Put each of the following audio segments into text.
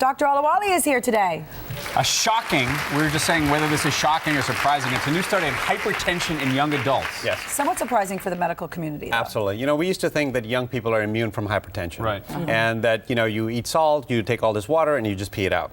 Dr. Ahluwalia is here today. We were just saying whether this is shocking or surprising. It's a new study on hypertension in young adults. Yes. Somewhat surprising for the medical community, though. Absolutely. You know, we used to think that young people are immune from hypertension. Right. And that, you know, you eat salt, you take all this water, and you just pee it out.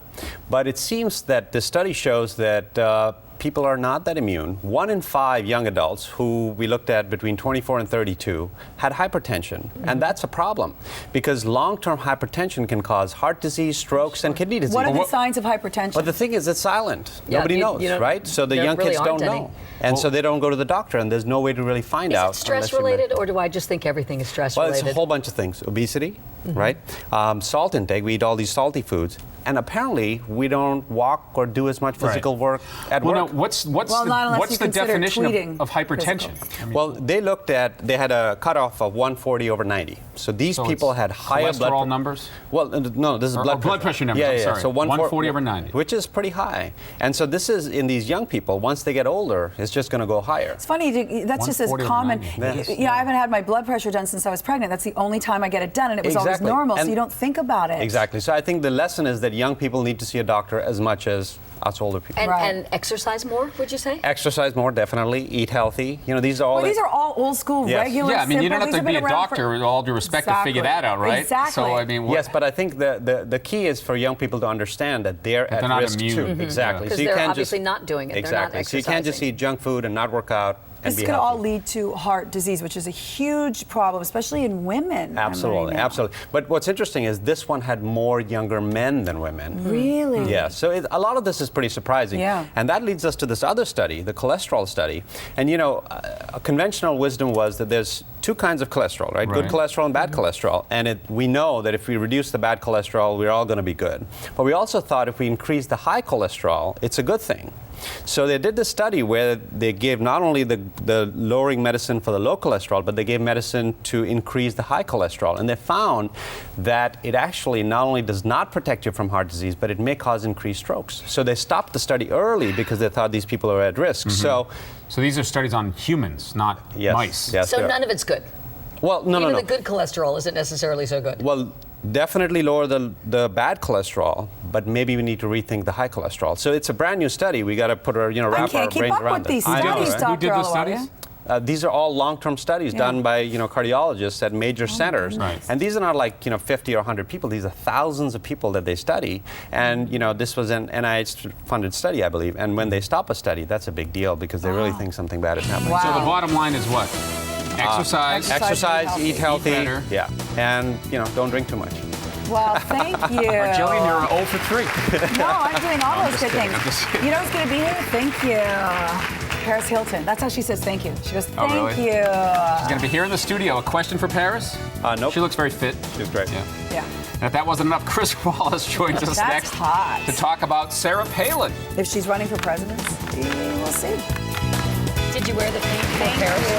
But it seems that the study shows that people are not that immune. 1 in 5 young adults who we looked at between 24 and 32 had hypertension. And that's a problem because long-term hypertension can cause heart disease, strokes, and kidney disease. What are the signs of hypertension? Well, the thing is, it's silent. Yeah, Nobody knows, right? So the young really kids don't aren't any. know. And so they don't go to the doctor, and there's no way to really find out. Is it stress-related, or do I just think everything is stress-related? Well, it's a whole bunch of things. Obesity, right? Salt intake. We eat all these salty foods. And apparently, we don't walk or do as much physical work at work. Now, what's the definition of hypertension? I mean, well, they had a cutoff of 140 over 90. So these people had higher blood cholesterol numbers? Well, no, this is blood pressure numbers. Yeah, I'm sorry. So 140 over 90. Which is pretty high. And so this is, in these young people, once they get older, it's just going to go higher. It's funny, that's just as common. Yes. You know, I haven't had my blood pressure done since I was pregnant. That's the only time I get it done, and it was always normal, so you don't think about it. Exactly. So I think the lesson is that young people need to see a doctor as much as us older people. And exercise more, would you say? Exercise more, definitely. Eat healthy. You know, these are all... Well, these are all old school, regular, yeah, I mean, you don't have simple. to be a doctor, with all due respect, to figure that out, right? Exactly. So, I mean, yes, but I think the key is for young people to understand that they're at not risk immune. too. Exactly. Because so you they're can't obviously just, not doing it. Exactly. They're not exercising. So you can't just eat junk food and not work out. This could all lead to heart disease, which is a huge problem, especially in women. Absolutely, absolutely. But what's interesting is this one had more younger men than women. Really? Yeah, so a lot of this is pretty surprising. Yeah. And that leads us to this other study, the cholesterol study. And you know, conventional wisdom was that there's 2 kinds of cholesterol, right? Good cholesterol and bad cholesterol. And we know that if we reduce the bad cholesterol, we're all going to be good. But we also thought if we increase the high cholesterol, it's a good thing. So they did this study where they gave not only the lowering medicine for the low cholesterol, but they gave medicine to increase the high cholesterol. And they found that it actually not only does not protect you from heart disease, but it may cause increased strokes. So they stopped the study early because they thought these people are at risk. So these are studies on humans, not mice. Yes, so none of it's good? Well, no. Even the good cholesterol isn't necessarily so good? Well, definitely lower the bad cholesterol, but maybe we need to rethink the high cholesterol. So it's a brand new study. We got to put our, wrap our brains around it. I can't keep up with these studies, Dr. Who did the studies? These are all long-term studies done by cardiologists at major centers, and these are not like 50 or 100 people. These are thousands of people that they study, and this was an NIH-funded study, I believe. And when they stop a study, that's a big deal because they really think something bad is happening. So the bottom line is what? Exercise, eat healthy, eat and don't drink too much. Well, thank you. Jillian, you're 0 for 3. No, I'm doing all those good things. You know who's going to be here? Thank you. Paris Hilton. That's how she says thank you. She goes, thank you. She's going to be here in the studio. A question for Paris? Nope. She looks very fit. She's great. Yeah. And if that wasn't enough, Chris Wallace joins us next to talk about Sarah Palin. If she's running for president, we'll see. Did you wear the pink for Thank Paris? you.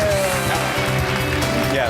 Yes.